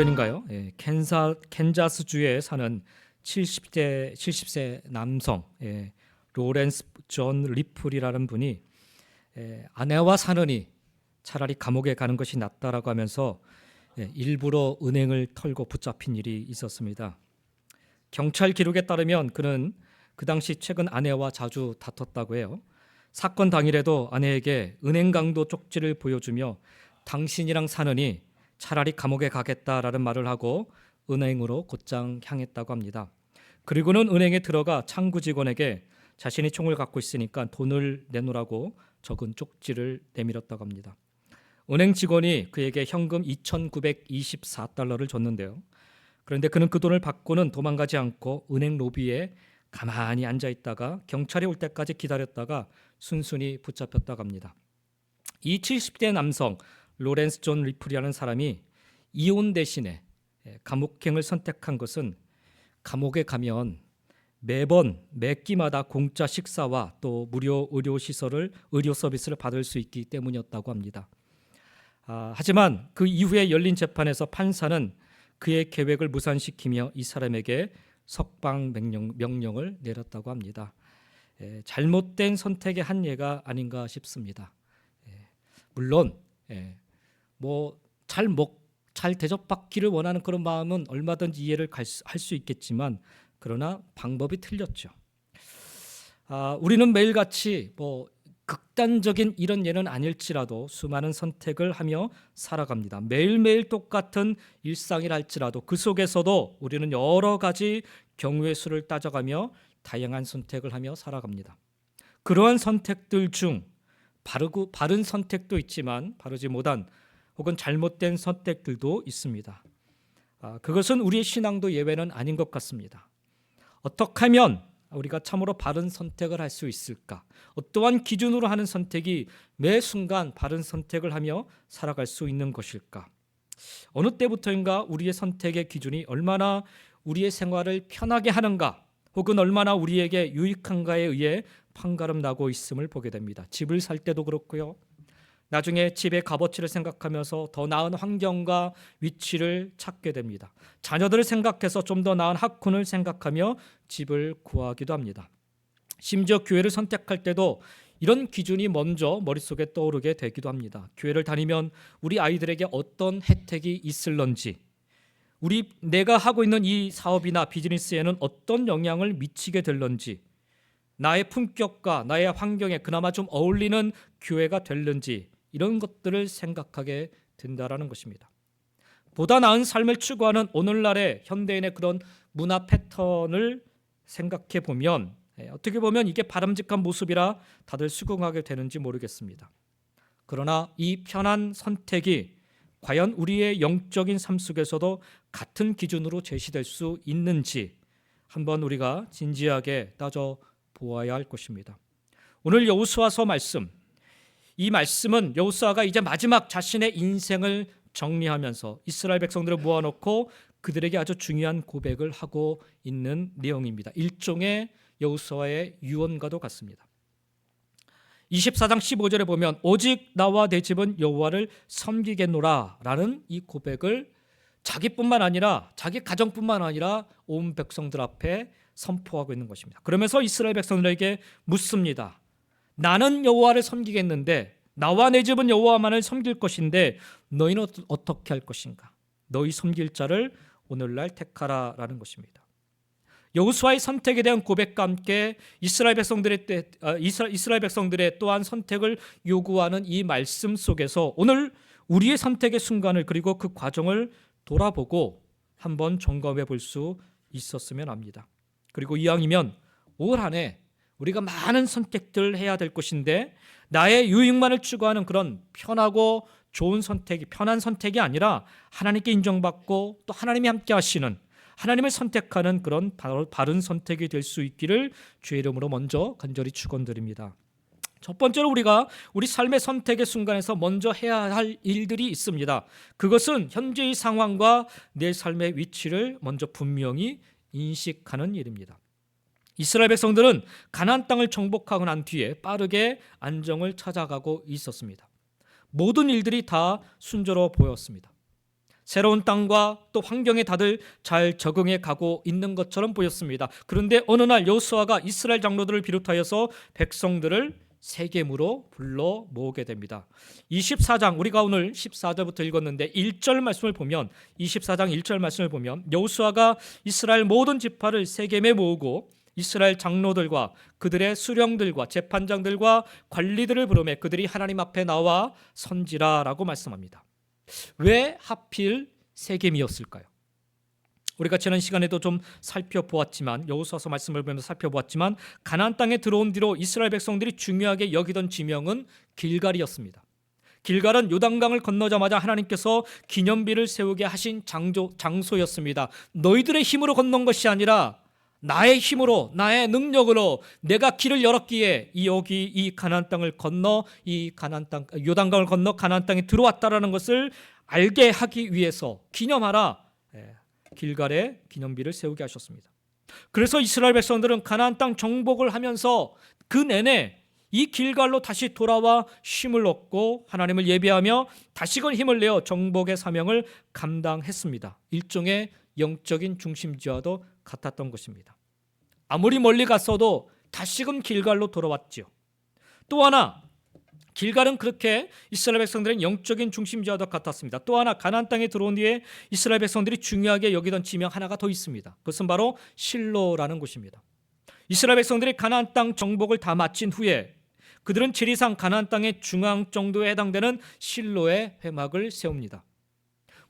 전인가요? 캔자스주에 사는 70세 남성 로렌스 존 리플이라는 분이 아내와 사느니 차라리 감옥에 가는 것이 낫다라고 하면서 일부러 은행을 털고 붙잡힌 일이 있었습니다. 경찰 기록에 따르면 그는 그 당시 최근 아내와 자주 다퉜다고 해요. 사건 당일에도 아내에게 은행 강도 쪽지를 보여주며 당신이랑 사느니 차라리 감옥에 가겠다라는 말을 하고 은행으로 곧장 향했다고 합니다. 그리고는 은행에 들어가 창구 직원에게 자신이 총을 갖고 있으니까 돈을 내놓으라고 적은 쪽지를 내밀었다고 합니다. 은행 직원이 그에게 현금 2,924달러를 줬는데요. 그런데 그는 그 돈을 받고는 도망가지 않고 은행 로비에 가만히 앉아 있다가 경찰이 올 때까지 기다렸다가 순순히 붙잡혔다고 합니다. 이 70대 남성 로렌스 존 리플이라는 사람이 이혼 대신에 감옥행을 선택한 것은 감옥에 가면 매번 매 끼마다 공짜 식사와 또 무료 의료 서비스를 받을 수 있기 때문이었다고 합니다. 하지만 그 이후에 열린 재판에서 판사는 그의 계획을 무산시키며 이 사람에게 석방 명령을 내렸다고 합니다. 잘못된 선택의 한 예가 아닌가 싶습니다. 물론 잘 대접받기를 원하는 그런 마음은 얼마든지 이해를 할 수 있겠지만 그러나 방법이 틀렸죠. 우리는 매일같이 극단적인 이런 예는 아닐지라도 수많은 선택을 하며 살아갑니다. 매일매일 똑같은 일상이라 할지라도 그 속에서도 우리는 여러 가지 경우의 수를 따져가며 다양한 선택을 하며 살아갑니다. 그러한 선택들 중 바른 선택도 있지만 바르지 못한 혹은 잘못된 선택들도 있습니다. 그것은 우리의 신앙도 예외는 아닌 것 같습니다. 어떻게 하면 우리가 참으로 바른 선택을 할 수 있을까? 어떠한 기준으로 하는 선택이 매 순간 바른 선택을 하며 살아갈 수 있는 것일까? 어느 때부터인가 우리의 선택의 기준이 얼마나 우리의 생활을 편하게 하는가 혹은 얼마나 우리에게 유익한가에 의해 판가름 나고 있음을 보게 됩니다. 집을 살 때도 그렇고요. 나중에 집의 값어치를 생각하면서 더 나은 환경과 위치를 찾게 됩니다. 자녀들을 생각해서 좀 더 나은 학군을 생각하며 집을 구하기도 합니다. 심지어 교회를 선택할 때도 이런 기준이 먼저 머릿속에 떠오르게 되기도 합니다. 교회를 다니면 우리 아이들에게 어떤 혜택이 있을런지, 내가 하고 있는 이 사업이나 비즈니스에는 어떤 영향을 미치게 될런지, 나의 품격과 나의 환경에 그나마 좀 어울리는 교회가 될는지 이런 것들을 생각하게 된다라는 것입니다. 보다 나은 삶을 추구하는 오늘날의 현대인의 그런 문화 패턴을 생각해 보면 어떻게 보면 이게 바람직한 모습이라 다들 수긍하게 되는지 모르겠습니다. 그러나 이 편한 선택이 과연 우리의 영적인 삶 속에서도 같은 기준으로 제시될 수 있는지 한번 우리가 진지하게 따져 보아야 할 것입니다. 오늘 여호수아서 말씀, 이 말씀은 여호수아가 이제 마지막 자신의 인생을 정리하면서 이스라엘 백성들을 모아놓고 그들에게 아주 중요한 고백을 하고 있는 내용입니다. 일종의 여호수아의 유언과도 같습니다. 24장 15절에 보면 오직 나와 내 집은 여호와를 섬기겠노라 라는 이 고백을 자기뿐만 아니라 자기 가정뿐만 아니라 온 백성들 앞에 선포하고 있는 것입니다. 그러면서 이스라엘 백성들에게 묻습니다. 나는 여호와를 섬기겠는데 나와 내 집은 여호와만을 섬길 것인데 너희는 어떻게 할 것인가? 너희 섬길 자를 오늘날 택하라라는 것입니다. 여호수아의 선택에 대한 고백과 함께 이스라엘 백성들의 또한 선택을 요구하는 이 말씀 속에서 오늘 우리의 선택의 순간을 그리고 그 과정을 돌아보고 한번 점검해 볼 수 있었으면 합니다. 그리고 이왕이면 올 한 해 우리가 많은 선택들을 해야 될 것인데 나의 유익만을 추구하는 그런 편하고 좋은 선택이 편한 선택이 아니라 하나님께 인정받고 또 하나님이 함께 하시는 하나님을 선택하는 그런 바른 선택이 될 수 있기를 주의 이름으로 먼저 간절히 축원드립니다. 첫 번째로 우리가 우리 삶의 선택의 순간에서 먼저 해야 할 일들이 있습니다. 그것은 현재의 상황과 내 삶의 위치를 먼저 분명히 인식하는 일입니다. 이스라엘 백성들은 가나안 땅을 정복하고 난 뒤에 빠르게 안정을 찾아가고 있었습니다. 모든 일들이 다 순조로워 보였습니다. 새로운 땅과 또 환경에 다들 잘 적응해 가고 있는 것처럼 보였습니다. 그런데 어느 날 여호수아가 이스라엘 장로들을 비롯하여서 백성들을 세겜으로 불러 모으게 됩니다. 24장, 우리가 오늘 14절부터 읽었는데 1절 말씀을 보면, 24장 1절 말씀을 보면 여호수아가 이스라엘 모든 지파를 세겜에 모으고 이스라엘 장로들과 그들의 수령들과 재판장들과 관리들을 부르매 그들이 하나님 앞에 나와 선지라라고 말씀합니다. 왜 하필 세겜이었을까요? 우리가 지난 시간에도 좀 살펴보았지만, 여호수아서 말씀을 보면서 살펴보았지만, 가나안 땅에 들어온 뒤로 이스라엘 백성들이 중요하게 여기던 지명은 길갈이었습니다. 길갈은 요단강을 건너자마자 하나님께서 기념비를 세우게 하신 장소였습니다. 너희들의 힘으로 건넌 것이 아니라 나의 힘으로, 나의 능력으로 내가 길을 열었기에 여기 이 가나안 땅을 건너, 이 가나안 땅, 요단강을 건너 가나안 땅에 들어왔다라는 것을 알게 하기 위해서 기념하라, 길갈에 기념비를 세우게 하셨습니다. 그래서 이스라엘 백성들은 가나안 땅 정복을 하면서 그 내내 이 길갈로 다시 돌아와 힘을 얻고 하나님을 예배하며 다시금 힘을 내어 정복의 사명을 감당했습니다. 일종의 영적인 중심지와도 같았던 것입니다. 아무리 멀리 갔어도 다시금 길갈로 돌아왔지요. 또 하나, 길갈은 그렇게 이스라엘 백성들의 영적인 중심지와도 같았습니다. 또 하나, 가나안 땅에 들어온 뒤에 이스라엘 백성들이 중요하게 여기던 지명 하나가 더 있습니다. 그것은 바로 실로라는 곳입니다. 이스라엘 백성들이 가나안 땅 정복을 다 마친 후에 그들은 지리상 가나안 땅의 중앙 정도에 해당되는 실로에 회막을 세웁니다.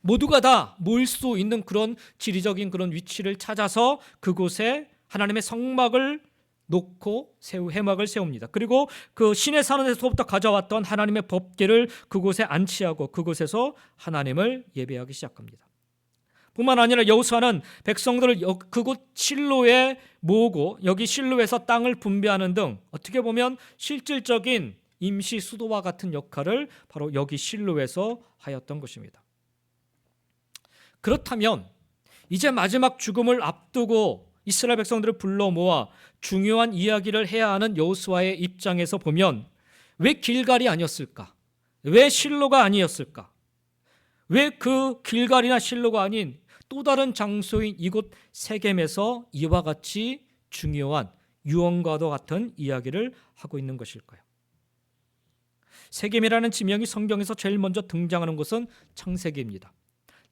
모두가 다 모일 수 있는 그런 지리적인 그런 위치를 찾아서 그곳에 하나님의 성막을 놓고 회막을 세웁니다. 그리고 그 시내 산에서부터 가져왔던 하나님의 법궤를 그곳에 안치하고 그곳에서 하나님을 예배하기 시작합니다. 뿐만 아니라 여호수아는 백성들을 그곳 실로에 모으고 여기 실로에서 땅을 분배하는 등 어떻게 보면 실질적인 임시 수도와 같은 역할을 바로 여기 실로에서 하였던 것입니다. 그렇다면 이제 마지막 죽음을 앞두고 이스라엘 백성들을 불러 모아 중요한 이야기를 해야 하는 여호수아의 입장에서 보면 왜 길갈이 아니었을까? 왜 실로가 아니었을까? 왜 그 길갈이나 실로가 아닌 또 다른 장소인 이곳 세겜에서 이와 같이 중요한 유언과도 같은 이야기를 하고 있는 것일까요? 세겜이라는 지명이 성경에서 제일 먼저 등장하는 곳은 창세기입니다.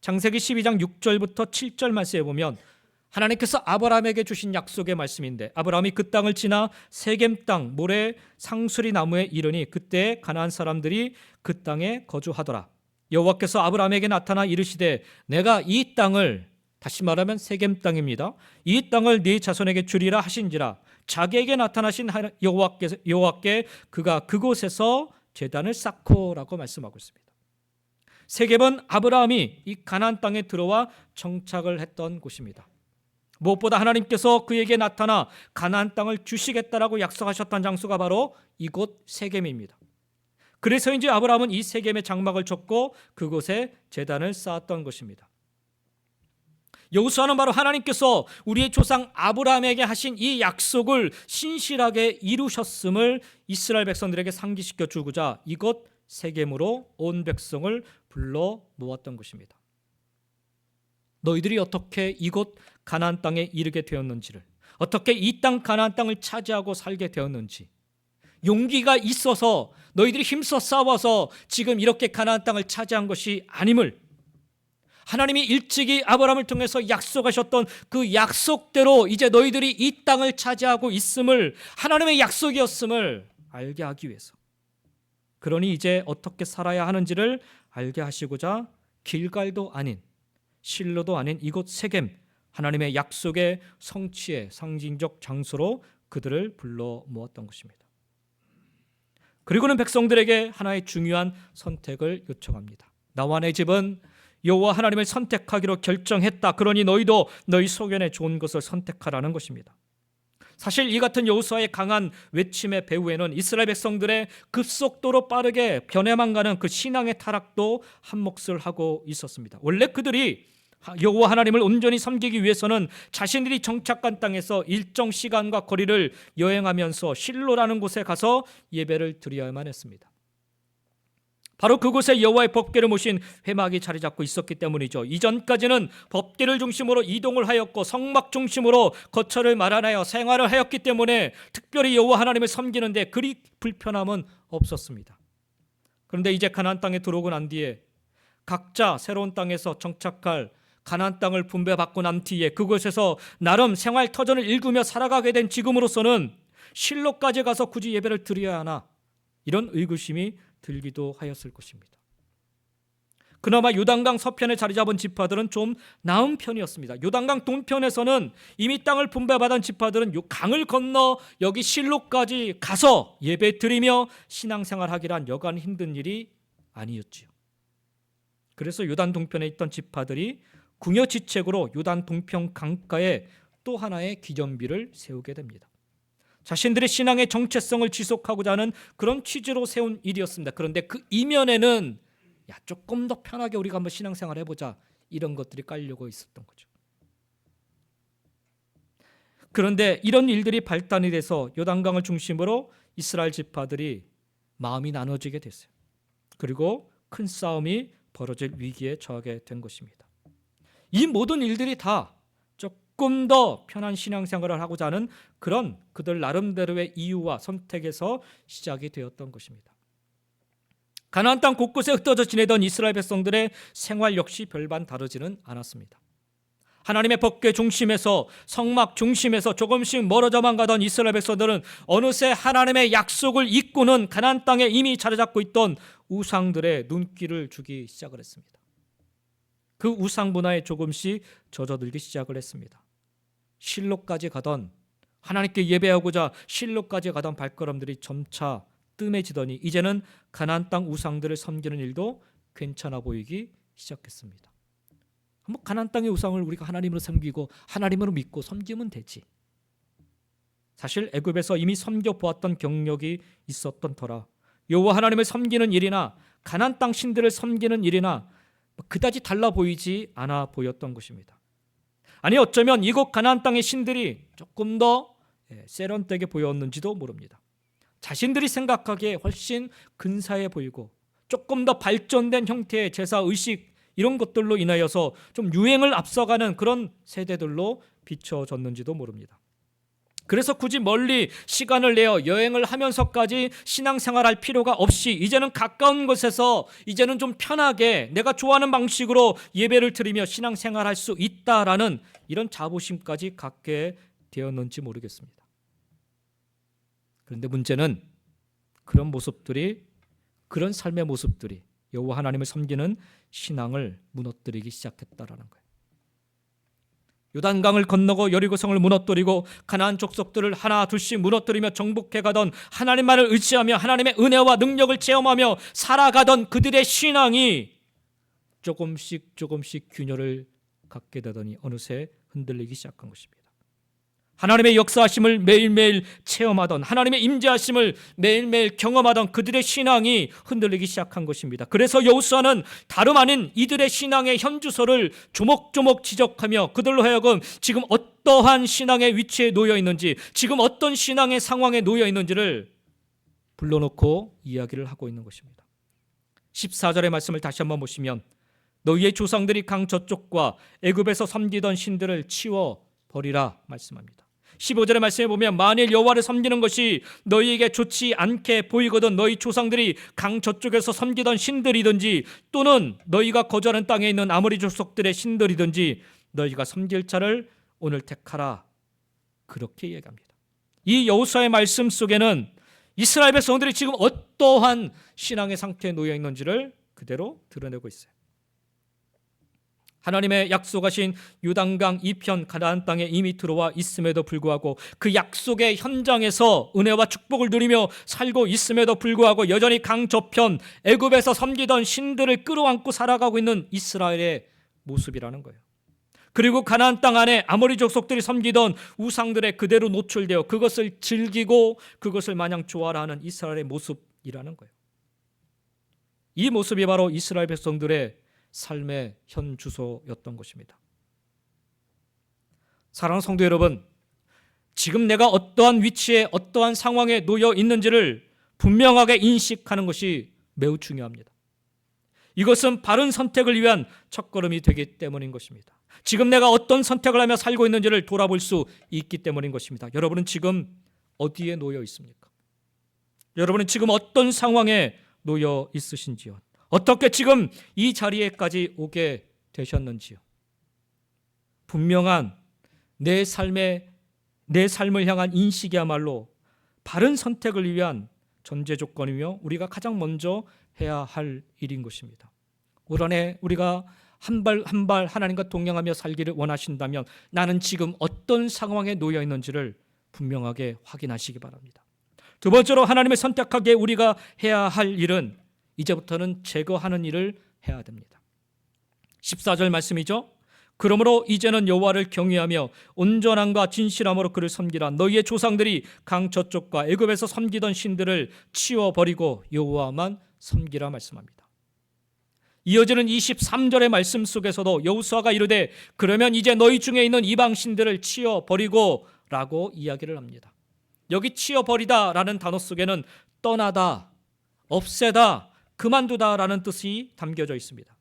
창세기 12장 6절부터 7절 말씀에 보면 하나님께서 아브라함에게 주신 약속의 말씀인데, 아브라함이 그 땅을 지나 세겜 땅 모래 상수리 나무에 이르니 그때 가나안 사람들이 그 땅에 거주하더라. 여호와께서 아브라함에게 나타나 이르시되 내가 이 땅을, 다시 말하면 세겜 땅입니다, 이 땅을 네 자손에게 주리라 하신지라. 자기에게 나타나신 여호와께 그가 그곳에서 제단을 쌓고라고 말씀하고 있습니다. 세겜은 아브라함이 이 가나안 땅에 들어와 정착을 했던 곳입니다. 무엇보다 하나님께서 그에게 나타나 가나안 땅을 주시겠다라고 약속하셨던 장소가 바로 이곳 세겜입니다. 그래서인지 아브라함은 이 세겜에 장막을 쳤고 그곳에 제단을 쌓았던 것입니다. 여호수아는 바로 하나님께서 우리의 조상 아브라함에게 하신 이 약속을 신실하게 이루셨음을 이스라엘 백성들에게 상기시켜 주고자 이곳 세겜으로 온 백성을 불러 모았던 것입니다. 너희들이 어떻게 이곳 가나안 땅에 이르게 되었는지를, 어떻게 이 땅 가나안 땅을 차지하고 살게 되었는지, 용기가 있어서 너희들이 힘써 싸워서 지금 이렇게 가나안 땅을 차지한 것이 아님을, 하나님이 일찍이 아브라함을 통해서 약속하셨던 그 약속대로 이제 너희들이 이 땅을 차지하고 있음을, 하나님의 약속이었음을 알게 하기 위해서, 그러니 이제 어떻게 살아야 하는지를 알게 하시고자 길갈도 아닌 실로도 아닌 이곳 세겜, 하나님의 약속의 성취의 상징적 장소로 그들을 불러 모았던 것입니다. 그리고는 백성들에게 하나의 중요한 선택을 요청합니다. 나와 내 집은 여호와 하나님을 선택하기로 결정했다. 그러니 너희도 너희 소견에 좋은 것을 선택하라는 것입니다. 사실 이 같은 여호수아의 강한 외침의 배후에는 이스라엘 백성들의 급속도로 빠르게 변해만 가는 그 신앙의 타락도 한몫을 하고 있었습니다. 원래 그들이 여호와 하나님을 온전히 섬기기 위해서는 자신들이 정착한 땅에서 일정 시간과 거리를 여행하면서 실로라는 곳에 가서 예배를 드려야만 했습니다. 바로 그곳에 여호와의 법궤를 모신 회막이 자리 잡고 있었기 때문이죠. 이전까지는 법궤를 중심으로 이동을 하였고 성막 중심으로 거처를 마련하여 생활을 하였기 때문에 특별히 여호와 하나님을 섬기는데 그리 불편함은 없었습니다. 그런데 이제 가나안 땅에 들어오고 난 뒤에 각자 새로운 땅에서 정착할 가나안 땅을 분배받고 난 뒤에 그곳에서 나름 생활 터전을 일구며 살아가게 된 지금으로서는 실로까지 가서 굳이 예배를 드려야 하나, 이런 의구심이 들기도 하였을 것입니다. 그나마 요단강 서편에 자리 잡은 지파들은 좀 나은 편이었습니다. 요단강 동편에서는 이미 땅을 분배받은 지파들은 요 강을 건너 여기 실로까지 가서 예배 드리며 신앙생활하기란 여간 힘든 일이 아니었지요. 그래서 요단 동편에 있던 지파들이 궁여지책으로 요단 동편 강가에 또 하나의 기념비를 세우게 됩니다. 자신들의 신앙의 정체성을 지속하고자 하는 그런 취지로 세운 일이었습니다. 그런데 그 이면에는 조금 더 편하게 우리가 한번 신앙생활 해보자, 이런 것들이 깔리고 있었던 거죠. 그런데 이런 일들이 발단이 돼서 요단강을 중심으로 이스라엘 지파들이 마음이 나눠지게 됐어요. 그리고 큰 싸움이 벌어질 위기에 처하게 된 것입니다. 이 모든 일들이 다 조금 더 편한 신앙생활을 하고자 하는 그런 그들 나름대로의 이유와 선택에서 시작이 되었던 것입니다. 가나안 땅 곳곳에 흩어져 지내던 이스라엘 백성들의 생활 역시 별반 다르지는 않았습니다. 하나님의 법궤 중심에서 성막 중심에서 조금씩 멀어져만 가던 이스라엘 백성들은 어느새 하나님의 약속을 잊고는 가나안 땅에 이미 자리 잡고 있던 우상들의 눈길을 주기 시작을 했습니다. 그 우상 문화에 조금씩 젖어들기 시작을 했습니다. 실로까지 가던, 하나님께 예배하고자 실로까지 가던 발걸음들이 점차 뜸해지더니 이제는 가나안 땅 우상들을 섬기는 일도 괜찮아 보이기 시작했습니다. 뭐 가나안 땅의 우상을 우리가 하나님으로 섬기고 하나님으로 믿고 섬기면 되지. 사실 애굽에서 이미 섬겨 보았던 경력이 있었던 터라 여호와 하나님을 섬기는 일이나 가나안 땅 신들을 섬기는 일이나 그다지 달라 보이지 않아 보였던 것입니다. 아니 어쩌면 이곳 가나안 땅의 신들이 조금 더 세련되게 보였는지도 모릅니다. 자신들이 생각하기에 훨씬 근사해 보이고 조금 더 발전된 형태의 제사 의식 이런 것들로 인하여서 좀 유행을 앞서가는 그런 세대들로 비춰졌는지도 모릅니다. 그래서 굳이 멀리 시간을 내어 여행을 하면서까지 신앙생활할 필요가 없이 이제는 가까운 곳에서 이제는 좀 편하게 내가 좋아하는 방식으로 예배를 드리며 신앙생활할 수 있다라는 이런 자부심까지 갖게 되었는지 모르겠습니다. 그런데 문제는 그런 모습들이, 그런 삶의 모습들이 여호와 하나님을 섬기는 신앙을 무너뜨리기 시작했다라는 거예요. 요단강을 건너고 여리고성을 무너뜨리고 가나안 족속들을 하나 둘씩 무너뜨리며 정복해 가던 하나님만을 의지하며 하나님의 은혜와 능력을 체험하며 살아가던 그들의 신앙이 조금씩 균열을 갖게 되더니 어느새 흔들리기 시작한 것입니다. 하나님의 역사하심을 매일매일 체험하던, 하나님의 임재하심을 매일매일 경험하던 그들의 신앙이 흔들리기 시작한 것입니다. 그래서 여호수아는 다름 아닌 이들의 신앙의 현주소를 조목조목 지적하며 그들로 하여금 지금 어떠한 신앙의 위치에 놓여 있는지, 지금 어떤 신앙의 상황에 놓여 있는지를 불러놓고 이야기를 하고 있는 것입니다. 14절의 말씀을 다시 한번 보시면 너희의 조상들이 강 저쪽과 애굽에서 섬기던 신들을 치워 버리라 말씀합니다. 15절의 말씀에 보면 만일 여호와를 섬기는 것이 너희에게 좋지 않게 보이거든 너희 조상들이 강 저쪽에서 섬기던 신들이든지 또는 너희가 거주하는 땅에 있는 아모리 족속들의 신들이든지 너희가 섬길 자를 오늘 택하라, 그렇게 얘기합니다. 이 여호수아의 말씀 속에는 이스라엘 백성들이 지금 어떠한 신앙의 상태에 놓여 있는지를 그대로 드러내고 있어요. 하나님의 약속하신 요단강 이편 가나안 땅에 이미 들어와 있음에도 불구하고 그 약속의 현장에서 은혜와 축복을 누리며 살고 있음에도 불구하고 여전히 강 저편 애굽에서 섬기던 신들을 끌어안고 살아가고 있는 이스라엘의 모습이라는 거예요. 그리고 가나안 땅 안에 아모리 족속들이 섬기던 우상들에 그대로 노출되어 그것을 즐기고 그것을 마냥 좋아라 하는 이스라엘의 모습이라는 거예요. 이 모습이 바로 이스라엘 백성들의 삶의 현 주소였던 것입니다. 사랑하는 성도 여러분, 지금 내가 어떠한 위치에 어떠한 상황에 놓여 있는지를 분명하게 인식하는 것이 매우 중요합니다. 이것은 바른 선택을 위한 첫걸음이 되기 때문인 것입니다. 지금 내가 어떤 선택을 하며 살고 있는지를 돌아볼 수 있기 때문인 것입니다. 여러분은 지금 어디에 놓여 있습니까? 여러분은 지금 어떤 상황에 놓여 있으신지요? 어떻게 지금 이 자리에까지 오게 되셨는지요? 분명한 내 삶을 향한 인식이야말로 바른 선택을 위한 전제 조건이며 우리가 가장 먼저 해야 할 일인 것입니다. 올 한해 우리가 한 발 한 발 하나님과 동행하며 살기를 원하신다면 나는 지금 어떤 상황에 놓여 있는지를 분명하게 확인하시기 바랍니다. 두 번째로 하나님을 선택하기에 우리가 해야 할 일은 이제부터는 제거하는 일을 해야 됩니다. 14절 말씀이죠. 그러므로 이제는 여호와를 경외하며 온전함과 진실함으로 그를 섬기라. 너희의 조상들이 강 저쪽과 애굽에서 섬기던 신들을 치워버리고 여호와만 섬기라 말씀합니다. 이어지는 23절의 말씀 속에서도 여호수아가 이르되 그러면 이제 너희 중에 있는 이방 신들을 치워버리고 라고 이야기를 합니다. 여기 치워버리다 라는 단어 속에는 떠나다, 없애다, 그만두다 라는 뜻이 담겨져 있습니다.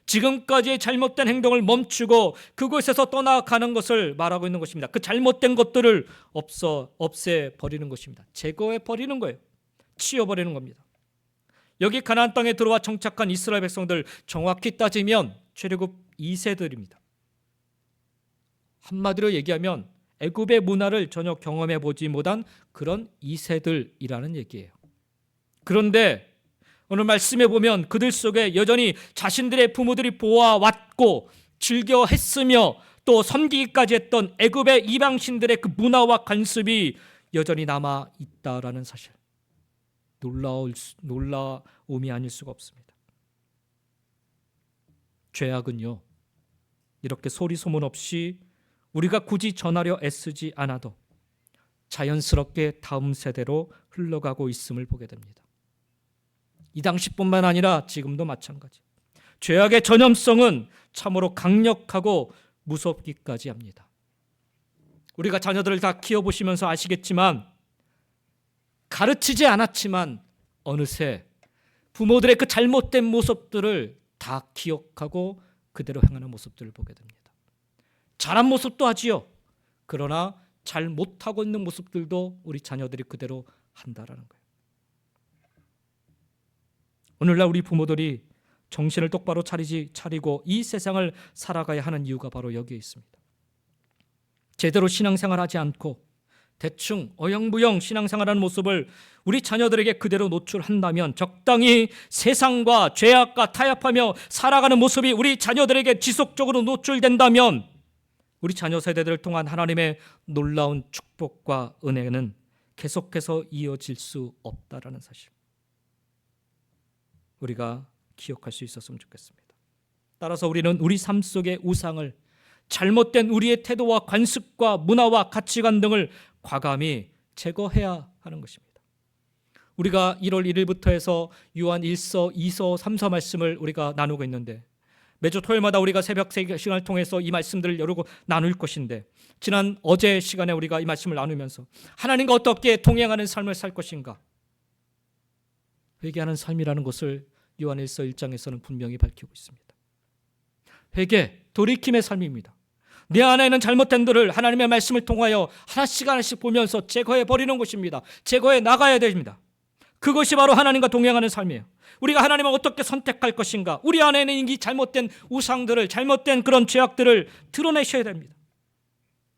지금까지의 잘못된 행동을 멈추고 그곳에서 떠나가는 것을 말하고 있는 것입니다. 그 잘못된 것들을 없애버리는 것입니다. 제거해버리는 거예요. 치워버리는 겁니다. 여기 가나안 땅에 들어와 정착한 이스라엘 백성들, 정확히 따지면 출애굽 2세들입니다. 한마디로 얘기하면 애굽의 문화를 전혀 경험해 보지 못한 그런 2세들이라는 얘기예요. 그런데 오늘 말씀에 보면 그들 속에 여전히 자신들의 부모들이 보아왔고 즐겨 했으며 또 섬기기까지 했던 애굽의 이방신들의 그 문화와 관습이 여전히 남아 있다라는 사실, 놀라움이 아닐 수가 없습니다. 죄악은요, 이렇게 소리 소문 없이 우리가 굳이 전하려 애쓰지 않아도 자연스럽게 다음 세대로 흘러가고 있음을 보게 됩니다. 이 당시뿐만 아니라 지금도 마찬가지. 죄악의 전염성은 참으로 강력하고 무섭기까지 합니다. 우리가 자녀들을 다 키워보시면서 아시겠지만 가르치지 않았지만 어느새 부모들의 그 잘못된 모습들을 다 기억하고 그대로 행하는 모습들을 보게 됩니다. 잘한 모습도 하지요. 그러나 잘 못하고 있는 모습들도 우리 자녀들이 그대로 한다라는 거예요. 오늘날 우리 부모들이 정신을 똑바로 차리고 이 세상을 살아가야 하는 이유가 바로 여기에 있습니다. 제대로 신앙생활하지 않고 대충 어영부영 신앙생활하는 모습을 우리 자녀들에게 그대로 노출한다면, 적당히 세상과 죄악과 타협하며 살아가는 모습이 우리 자녀들에게 지속적으로 노출된다면 우리 자녀 세대들을 통한 하나님의 놀라운 축복과 은혜는 계속해서 이어질 수 없다라는 사실, 우리가 기억할 수 있었으면 좋겠습니다. 따라서 우리는 우리 삶 속의 우상을, 잘못된 우리의 태도와 관습과 문화와 가치관 등을 과감히 제거해야 하는 것입니다. 우리가 1월 1일부터 해서 요한 1서, 2서, 3서 말씀을 우리가 나누고 있는데, 매주 토요일마다 우리가 새벽 시간을 통해서 이 말씀들을 여러고 나눌 것인데, 지난 어제 시간에 우리가 이 말씀을 나누면서 하나님과 어떻게 동행하는 삶을 살 것인가, 회개하는 삶이라는 것을 요한일서 1장에서는 분명히 밝히고 있습니다. 회개, 돌이킴의 삶입니다. 내 안에 있는 잘못된 들을 하나님의 말씀을 통하여 하나씩 보면서 제거해 버리는 것입니다. 제거해 나가야 됩니다. 그것이 바로 하나님과 동행하는 삶이에요. 우리가 하나님을 어떻게 선택할 것인가, 우리 안에 있는 이 잘못된 우상들을, 잘못된 그런 죄악들을 드러내셔야 됩니다.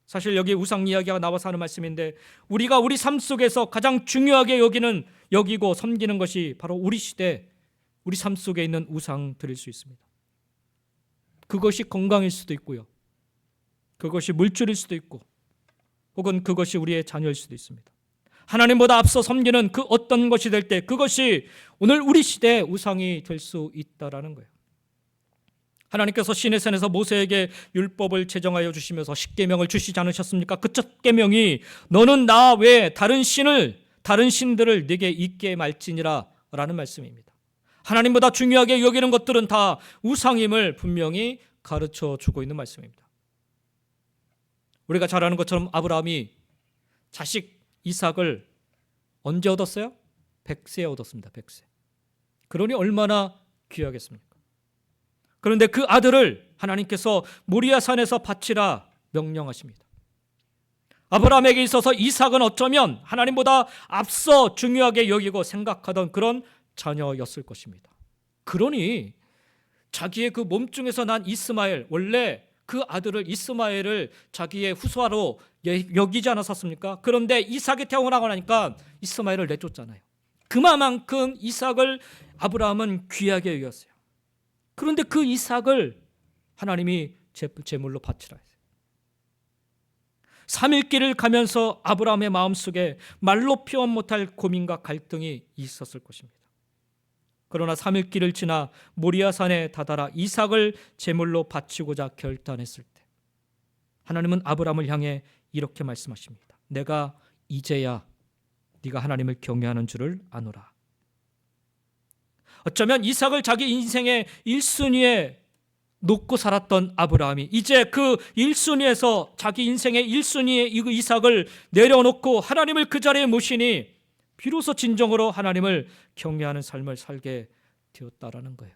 사실 여기 우상 이야기가 나와서 하는 말씀인데, 우리가 우리 삶 속에서 가장 중요하게 여기고 섬기는 것이 바로 우리 시대, 우리 삶 속에 있는 우상들일 수 있습니다. 그것이 건강일 수도 있고요, 그것이 물질일 수도 있고, 혹은 그것이 우리의 자녀일 수도 있습니다. 하나님보다 앞서 섬기는 그 어떤 것이 될 때 그것이 오늘 우리 시대의 우상이 될 수 있다라는 거예요. 하나님께서 시내산에서 모세에게 율법을 제정하여 주시면서 십계명을 주시지 않으셨습니까? 그 첫 계명이 너는 나 외에 다른 신들을 네게 있게 말지니라 라는 말씀입니다. 하나님보다 중요하게 여기는 것들은 다 우상임을 분명히 가르쳐 주고 있는 말씀입니다. 우리가 잘 아는 것처럼 아브라함이 자식 이삭을 언제 얻었어요? 100세에 얻었습니다. 100세. 그러니 얼마나 귀하겠습니까? 그런데 그 아들을 하나님께서 모리아 산에서 바치라 명령하십니다. 아브라함에게 있어서 이삭은 어쩌면 하나님보다 앞서 중요하게 여기고 생각하던 그런 자녀였을 것입니다. 그러니 자기의 그 몸중에서 난 이스마엘, 원래 그 아들을 이스마엘을 자기의 후손으로 여기지 않았었습니까? 그런데 이삭이 태어나고 나니까 이스마엘을 내쫓잖아요. 그만큼 이삭을 아브라함은 귀하게 여겼어요. 그런데 그 이삭을 하나님이 제물로 바치라 했어요. 3일 길을 가면서 아브라함의 마음속에 말로 표현 못할 고민과 갈등이 있었을 것입니다. 그러나 3일 길을 지나 모리아산에 다다라 이삭을 제물로 바치고자 결단했을 때 하나님은 아브라함을 향해 이렇게 말씀하십니다. 내가 이제야 네가 하나님을 경외하는 줄을 아노라. 어쩌면 이삭을 자기 인생의 1순위에 놓고 살았던 아브라함이 이제 그 1순위에서 자기 인생의 1순위의 이삭을 내려놓고 하나님을 그 자리에 모시니 비로소 진정으로 하나님을 경외하는 삶을 살게 되었다라는 거예요.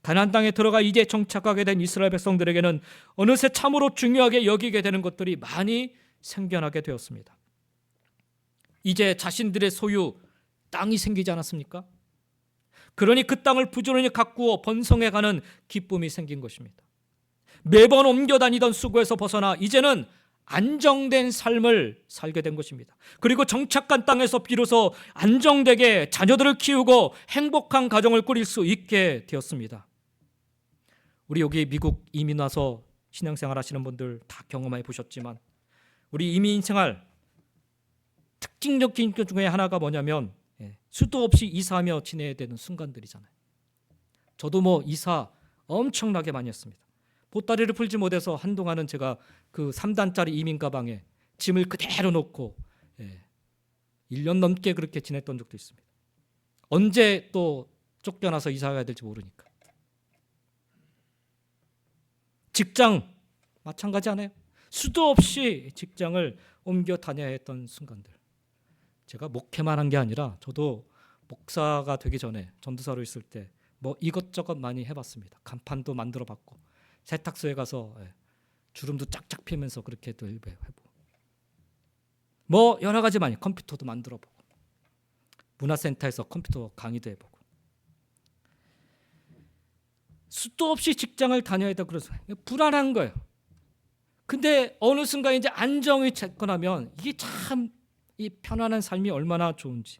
가나안 땅에 들어가 이제 정착하게 된 이스라엘 백성들에게는 어느새 참으로 중요하게 여기게 되는 것들이 많이 생겨나게 되었습니다. 이제 자신들의 소유 땅이 생기지 않았습니까? 그러니 그 땅을 부지런히 가꾸어 번성해가는 기쁨이 생긴 것입니다. 매번 옮겨 다니던 수고에서 벗어나 이제는 안정된 삶을 살게 된 것입니다. 그리고 정착한 땅에서 비로소 안정되게 자녀들을 키우고 행복한 가정을 꾸릴 수 있게 되었습니다. 우리 여기 미국 이민 와서 신앙생활 하시는 분들 다 경험해 보셨지만 우리 이민 생활 특징적인 것 중에 하나가 뭐냐면 수도 없이 이사하며 지내야 되는 순간들이잖아요. 저도 이사 엄청나게 많이 했습니다. 보따리를 풀지 못해서 한동안은 제가 그 3단짜리 이민 가방에 짐을 그대로 놓고 1년 넘게 그렇게 지냈던 적도 있습니다. 언제 또 쫓겨나서 이사 가야 될지 모르니까. 직장 마찬가지 않아요? 수도 없이 직장을 옮겨 다녀야 했던 순간들. 제가 목회만 한 게 아니라 저도 목사가 되기 전에 전도사로 있을 때 이것저것 많이 해봤습니다. 간판도 만들어봤고 세탁소에 가서 주름도 쫙쫙 피면서 그렇게도 해보고 여러 가지 많이 컴퓨터도 만들어보고 문화센터에서 컴퓨터 강의도 해보고 수도 없이 직장을 다녀야 돼. 그래서 불안한 거예요. 근데 어느 순간 이제 안정이 찾고 나면 이게 참 이 편안한 삶이 얼마나 좋은지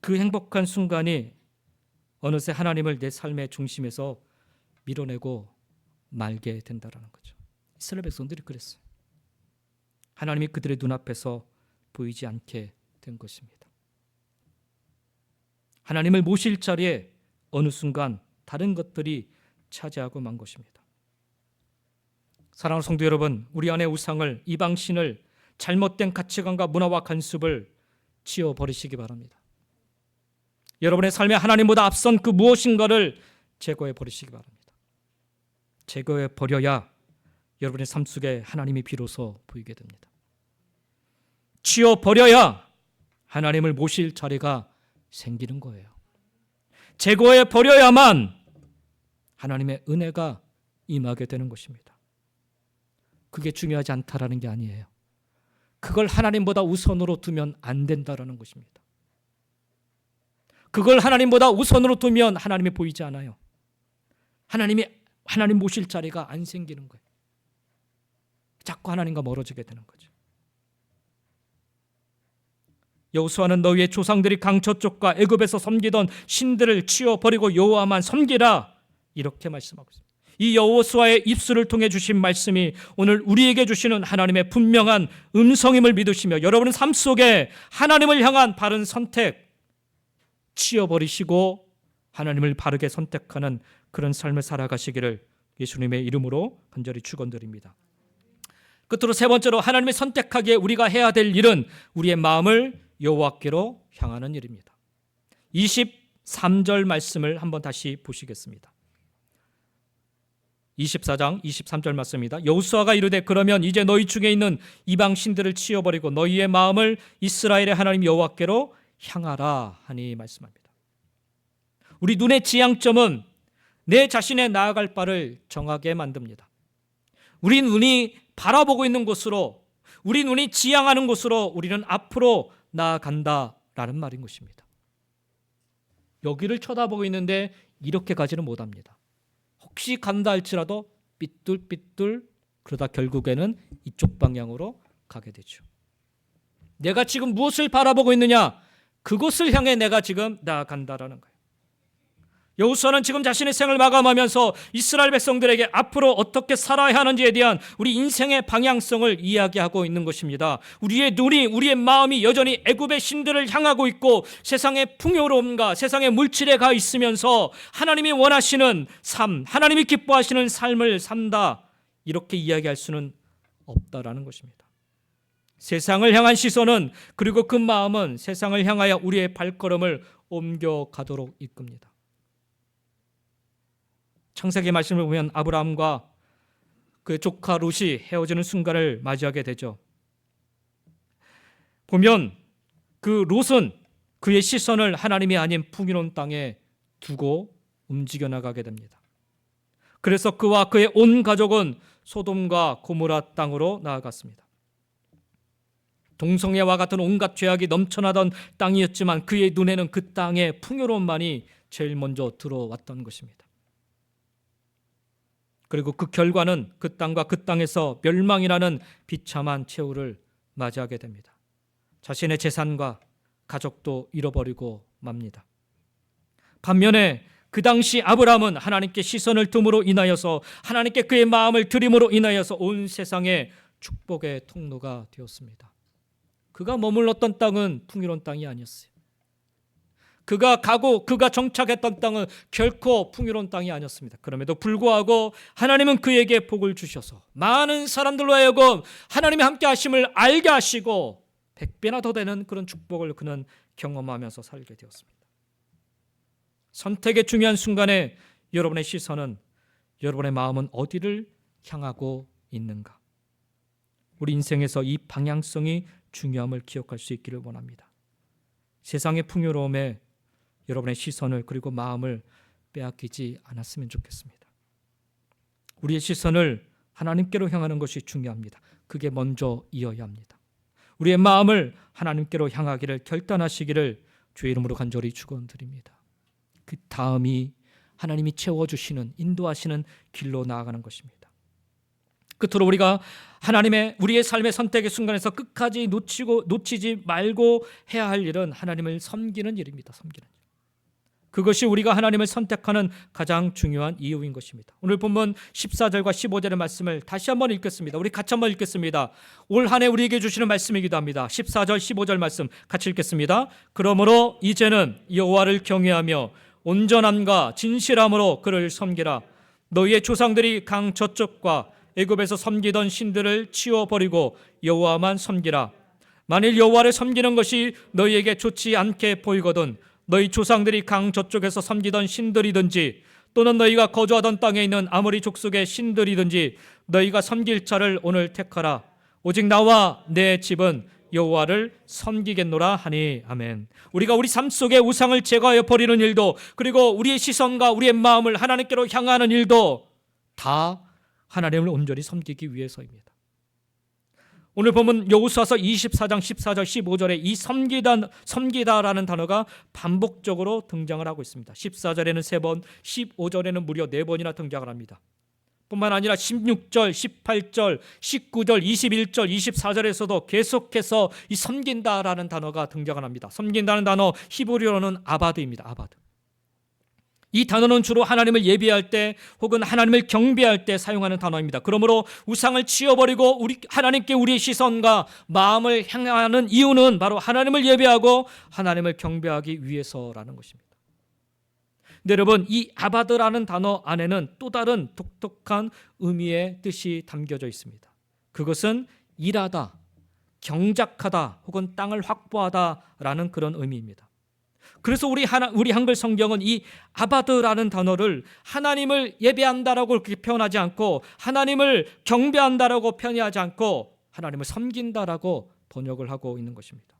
그 행복한 순간이 어느새 하나님을 내 삶의 중심에서 밀어내고 말게 된다라는 거죠. 이스라엘 백성들이 그랬어요. 하나님이 그들의 눈앞에서 보이지 않게 된 것입니다. 하나님을 모실 자리에 어느 순간 다른 것들이 차지하고 만 것입니다. 사랑하는 성도 여러분, 우리 안의 우상을, 이방신을, 잘못된 가치관과 문화와 관습을 지워버리시기 바랍니다. 여러분의 삶에 하나님보다 앞선 그 무엇인가를 제거해 버리시기 바랍니다. 제거해 버려야 여러분의 삶 속에 하나님이 비로소 보이게 됩니다. 치워버려야 하나님을 모실 자리가 생기는 거예요. 제거해 버려야만 하나님의 은혜가 임하게 되는 것입니다. 그게 중요하지 않다라는 게 아니에요. 그걸 하나님보다 우선으로 두면 안 된다라는 것입니다. 그걸 하나님보다 우선으로 두면 하나님이 보이지 않아요. 하나님 모실 자리가 안 생기는 거예요. 자꾸 하나님과 멀어지게 되는 거죠. 여호수아는 너희의 조상들이 강저쪽과 애굽에서 섬기던 신들을 치워버리고 여호와만 섬기라 이렇게 말씀하고 있습니다. 이 여호수아의 입술을 통해 주신 말씀이 오늘 우리에게 주시는 하나님의 분명한 음성임을 믿으시며 여러분의 삶 속에 하나님을 향한 바른 선택 치워버리시고 하나님을 바르게 선택하는 그런 삶을 살아가시기를 예수님의 이름으로 간절히 축원드립니다. 끝으로 세 번째로 하나님의 선택하기에 우리가 해야 될 일은 우리의 마음을 여호와께로 향하는 일입니다. 23절 말씀을 한번 다시 보시겠습니다. 24장 23절 말씀입니다. 여호수아가 이르되 그러면 이제 너희 중에 있는 이방 신들을 치워버리고 너희의 마음을 이스라엘의 하나님 여호와께로 향하라 하니 말씀합니다. 우리 눈의 지향점은 내 자신의 나아갈 바를 정하게 만듭니다. 우리 눈이 바라보고 있는 곳으로, 우리 눈이 지향하는 곳으로 우리는 앞으로 나아간다라는 말인 것입니다. 여기를 쳐다보고 있는데 이렇게 가지는 못합니다. 혹시 간다 할지라도 삐뚤삐뚤 그러다 결국에는 이쪽 방향으로 가게 되죠. 내가 지금 무엇을 바라보고 있느냐? 그곳을 향해 내가 지금 나아간다라는 거예요. 여호수아는 지금 자신의 생을 마감하면서 이스라엘 백성들에게 앞으로 어떻게 살아야 하는지에 대한 우리 인생의 방향성을 이야기하고 있는 것입니다. 우리의 눈이, 우리의 마음이 여전히 애굽의 신들을 향하고 있고 세상의 풍요로움과 세상의 물질에 가 있으면서 하나님이 원하시는 삶, 하나님이 기뻐하시는 삶을 산다, 이렇게 이야기할 수는 없다라는 것입니다. 세상을 향한 시선은, 그리고 그 마음은 세상을 향하여 우리의 발걸음을 옮겨가도록 이끕니다. 창세기 말씀을 보면 아브라함과 그의 조카 롯이 헤어지는 순간을 맞이하게 되죠. 보면 그 롯은 그의 시선을 하나님이 아닌 풍요로운 땅에 두고 움직여 나가게 됩니다. 그래서 그와 그의 온 가족은 소돔과 고모라 땅으로 나아갔습니다. 동성애와 같은 온갖 죄악이 넘쳐나던 땅이었지만 그의 눈에는 그 땅의 풍요로움만이 제일 먼저 들어왔던 것입니다. 그리고 그 결과는 그 땅과 그 땅에서 멸망이라는 비참한 최후를 맞이하게 됩니다. 자신의 재산과 가족도 잃어버리고 맙니다. 반면에 그 당시 아브라함은 하나님께 시선을 둠으로 인하여서, 하나님께 그의 마음을 들임으로 인하여서 온 세상의 축복의 통로가 되었습니다. 그가 머물렀던 땅은 풍요로운 땅이 아니었어요. 그가 가고 그가 정착했던 땅은 결코 풍요로운 땅이 아니었습니다. 그럼에도 불구하고 하나님은 그에게 복을 주셔서 많은 사람들로 하여금 하나님의 함께 하심을 알게 하시고 100배나 더 되는 그런 축복을 그는 경험하면서 살게 되었습니다. 선택의 중요한 순간에 여러분의 시선은, 여러분의 마음은 어디를 향하고 있는가? 우리 인생에서 이 방향성이 중요함을 기억할 수 있기를 원합니다. 세상의 풍요로움에 여러분의 시선을, 그리고 마음을 빼앗기지 않았으면 좋겠습니다. 우리의 시선을 하나님께로 향하는 것이 중요합니다. 그게 먼저 이어야 합니다. 우리의 마음을 하나님께로 향하기를 결단하시기를 주의 이름으로 간절히 축원드립니다. 그 다음이 하나님이 채워주시는, 인도하시는 길로 나아가는 것입니다. 끝으로 우리가 우리의 삶의 선택의 순간에서 끝까지 놓치지 말고 해야 할 일은 하나님을 섬기는 일입니다. 섬기는 일. 그것이 우리가 하나님을 선택하는 가장 중요한 이유인 것입니다. 오늘 본문 14절과 15절의 말씀을 다시 한번 읽겠습니다. 우리 같이 한번 읽겠습니다. 올 한 해 우리에게 주시는 말씀이기도 합니다. 14절 15절 말씀 같이 읽겠습니다. 그러므로 이제는 여호와를 경외하며 온전함과 진실함으로 그를 섬기라. 너희의 조상들이 강 저쪽과 애굽에서 섬기던 신들을 치워버리고 여호와만 섬기라. 만일 여호와를 섬기는 것이 너희에게 좋지 않게 보이거든 너희 조상들이 강 저쪽에서 섬기던 신들이든지 또는 너희가 거주하던 땅에 있는 아모리 족속의 신들이든지 너희가 섬길 자를 오늘 택하라. 오직 나와 내 집은 여호와를 섬기겠노라 하니 아멘. 우리가 우리 삶 속에 우상을 제거하여 버리는 일도, 그리고 우리의 시선과 우리의 마음을 하나님께로 향하는 일도 다 하나님을 온전히 섬기기 위해서입니다. 오늘 보면 여호수아서 24장 14절 15절에 이 섬기다라는 단어가 반복적으로 등장을 하고 있습니다. 14절에는 3번, 15절에는 무려 4번이나 등장을 합니다. 뿐만 아니라 16절, 18절, 19절, 21절, 24절에서도 계속해서 이 섬긴다라는 단어가 등장을 합니다. 섬긴다는 단어 히브리어로는 아바드입니다. 아바드. 이 단어는 주로 하나님을 예배할 때 혹은 하나님을 경배할 때 사용하는 단어입니다. 그러므로 우상을 치워버리고 하나님께 우리의 시선과 마음을 향하는 이유는 바로 하나님을 예배하고 하나님을 경배하기 위해서라는 것입니다. 근데 여러분, 이 아바드라는 단어 안에는 또 다른 독특한 의미의 뜻이 담겨져 있습니다. 그것은 일하다, 경작하다 혹은 땅을 확보하다라는 그런 의미입니다. 그래서 우리 한글 성경은 이 아바드라는 단어를 하나님을 예배한다라고 그렇게 표현하지 않고, 하나님을 경배한다라고 표현하지 않고 하나님을 섬긴다라고 번역을 하고 있는 것입니다.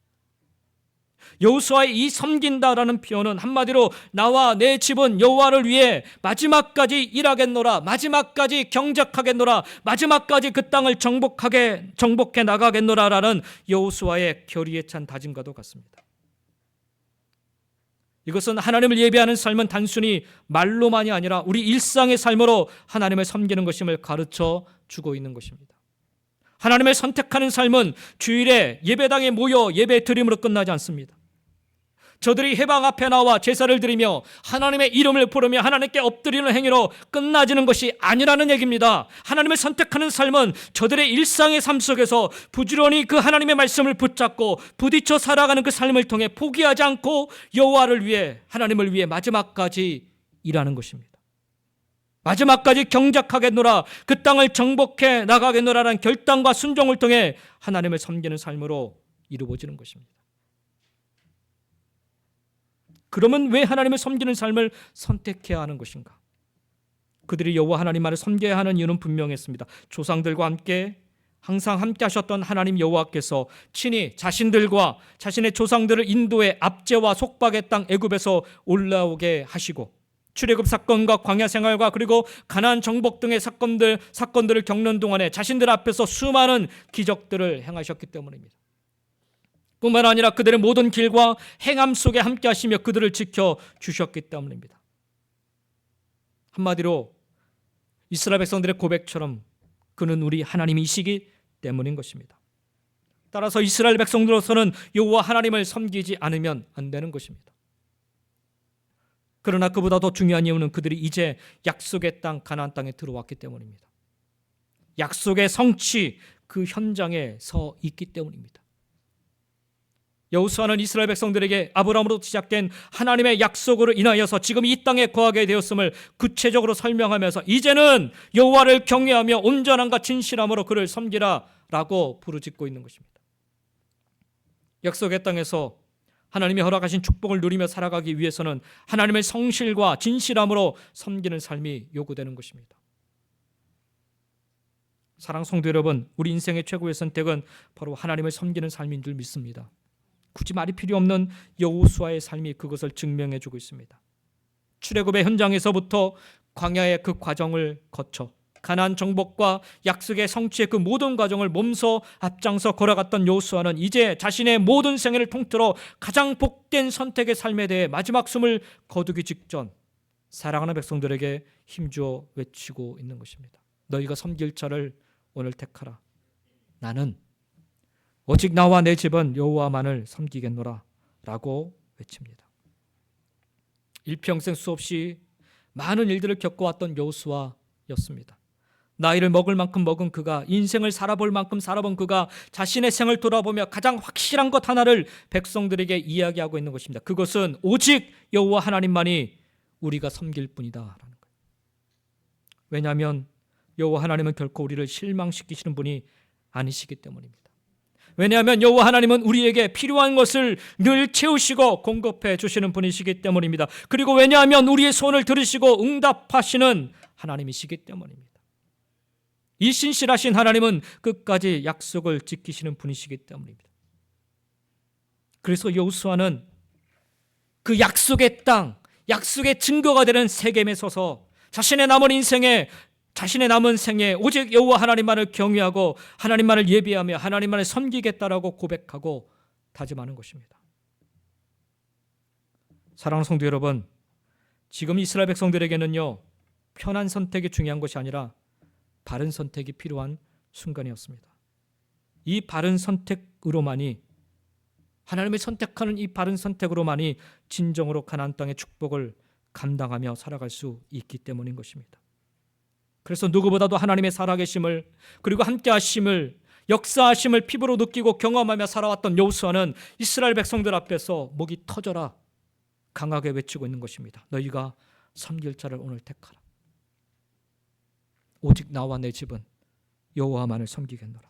여호수아의 이 섬긴다라는 표현은 한마디로 나와 내 집은 여호와를 위해 마지막까지 일하겠노라, 마지막까지 경작하겠노라, 마지막까지 그 땅을 정복해 나가겠노라라는 여호수아의 결의에 찬 다짐과도 같습니다. 이것은 하나님을 예배하는 삶은 단순히 말로만이 아니라 우리 일상의 삶으로 하나님을 섬기는 것임을 가르쳐 주고 있는 것입니다. 하나님을 선택하는 삶은 주일에 예배당에 모여 예배 드림으로 끝나지 않습니다. 저들이 회방 앞에 나와 제사를 드리며 하나님의 이름을 부르며 하나님께 엎드리는 행위로 끝나지는 것이 아니라는 얘기입니다. 하나님을 선택하는 삶은 저들의 일상의 삶 속에서 부지런히 그 하나님의 말씀을 붙잡고 부딪혀 살아가는 그 삶을 통해 포기하지 않고 여호와를 위해, 하나님을 위해 마지막까지 일하는 것입니다. 마지막까지 경작하겠노라, 그 땅을 정복해 나가겠노라라는 결단과 순종을 통해 하나님을 섬기는 삶으로 이루어지는 것입니다. 그러면 왜 하나님을 섬기는 삶을 선택해야 하는 것인가? 그들이 여호와 하나님만을 섬겨야 하는 이유는 분명했습니다. 조상들과 함께 항상 함께 하셨던 하나님 여호와께서 친히 자신들과 자신의 조상들을 인도해 압제와 속박의 땅 애굽에서 올라오게 하시고, 출애굽 사건과 광야 생활과 그리고 가나안 정복 등의 사건들을 겪는 동안에 자신들 앞에서 수많은 기적들을 행하셨기 때문입니다. 뿐만 아니라 그들의 모든 길과 행함 속에 함께 하시며 그들을 지켜주셨기 때문입니다. 한마디로 이스라엘 백성들의 고백처럼 그는 우리 하나님이시기 때문인 것입니다. 따라서 이스라엘 백성들로서는 여호와 하나님을 섬기지 않으면 안 되는 것입니다. 그러나 그보다 더 중요한 이유는 그들이 이제 약속의 땅 가나안 땅에 들어왔기 때문입니다. 약속의 성취, 그 현장에 서 있기 때문입니다. 여호수아는 이스라엘 백성들에게 아브라함으로부터 시작된 하나님의 약속으로 인하여서 지금 이 땅에 거하게 되었음을 구체적으로 설명하면서 이제는 여호와를 경외하며 온전함과 진실함으로 그를 섬기라라고 부르짖고 있는 것입니다. 약속의 땅에서 하나님이 허락하신 축복을 누리며 살아가기 위해서는 하나님의 성실과 진실함으로 섬기는 삶이 요구되는 것입니다. 사랑하는 성도 여러분, 우리 인생의 최고의 선택은 바로 하나님을 섬기는 삶인 줄 믿습니다. 굳이 말이 필요 없는 여호수아의 삶이 그것을 증명해 주고 있습니다. 출애굽의 현장에서부터 광야의 그 과정을 거쳐 가나안 정복과 약속의 성취의 그 모든 과정을 몸소 앞장서 걸어갔던 여호수아는 이제 자신의 모든 생애를 통틀어 가장 복된 선택의 삶에 대해 마지막 숨을 거두기 직전 사랑하는 백성들에게 힘주어 외치고 있는 것입니다. 너희가 섬길 자를 오늘 택하라. 나는 오직 나와 내 집은 여호와만을 섬기겠노라 라고 외칩니다. 일평생 수없이 많은 일들을 겪어왔던 여호수아였습니다. 나이를 먹을 만큼 먹은 그가, 인생을 살아볼 만큼 살아본 그가 자신의 생을 돌아보며 가장 확실한 것 하나를 백성들에게 이야기하고 있는 것입니다. 그것은 오직 여호와 하나님만이 우리가 섬길 뿐이다라는 거예요. 왜냐하면 여호와 하나님은 결코 우리를 실망시키시는 분이 아니시기 때문입니다. 왜냐하면 여호와 하나님은 우리에게 필요한 것을 늘 채우시고 공급해 주시는 분이시기 때문입니다. 그리고 왜냐하면 우리의 소원을 들으시고 응답하시는 하나님이시기 때문입니다. 이 신실하신 하나님은 끝까지 약속을 지키시는 분이시기 때문입니다. 그래서 여호수아는 그 약속의 땅, 약속의 증거가 되는 세겜에 서서 자신의 남은 생에 오직 여호와 하나님만을 경외하고 하나님만을 예배하며 하나님만을 섬기겠다라고 고백하고 다짐하는 것입니다. 사랑하는 성도 여러분, 지금 이스라엘 백성들에게는요, 편한 선택이 중요한 것이 아니라 바른 선택이 필요한 순간이었습니다. 이 바른 선택으로만이, 하나님의 선택하는 이 바른 선택으로만이 진정으로 가나안 땅의 축복을 감당하며 살아갈 수 있기 때문인 것입니다. 그래서 누구보다도 하나님의 살아계심을, 그리고 함께하심을, 역사하심을 피부로 느끼고 경험하며 살아왔던 여호수아는 이스라엘 백성들 앞에서 목이 터져라 강하게 외치고 있는 것입니다. 너희가 섬길 자를 오늘 택하라. 오직 나와 내 집은 여호와만을 섬기겠노라.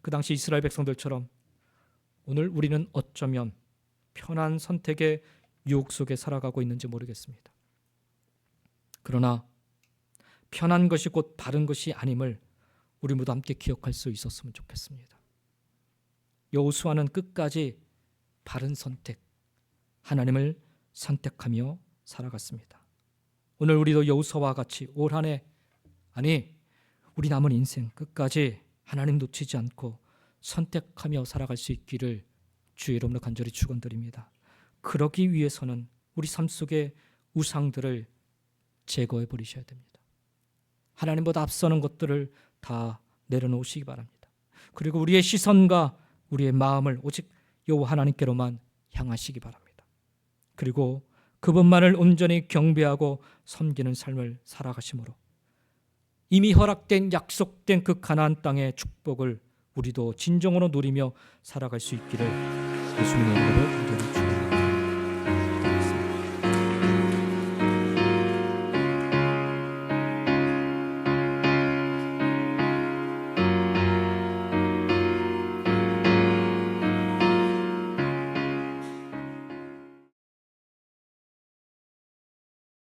그 당시 이스라엘 백성들처럼 오늘 우리는 어쩌면 편한 선택의 유혹 속에 살아가고 있는지 모르겠습니다. 그러나 편한 것이 곧 바른 것이 아님을 우리 모두 함께 기억할 수 있었으면 좋겠습니다. 여호수아는 끝까지 바른 선택, 하나님을 선택하며 살아갔습니다. 오늘 우리도 여호수아와 같이 올 한 해, 아니 우리 남은 인생 끝까지 하나님 놓치지 않고 선택하며 살아갈 수 있기를 주의 이름으로 간절히 축원드립니다. 그러기 위해서는 우리 삶 속의 우상들을 제거해 버리셔야 됩니다. 하나님보다 앞서는 것들을 다 내려놓으시기 바랍니다. 그리고 우리의 시선과 우리의 마음을 오직 여호와 하나님께로만 향하시기 바랍니다. 그리고 그분만을 온전히 경배하고 섬기는 삶을 살아가심으로 이미 허락된 약속된 그 가나안 땅의 축복을 우리도 진정으로 누리며 살아갈 수 있기를 예수님의 이름으로 기도드립니다.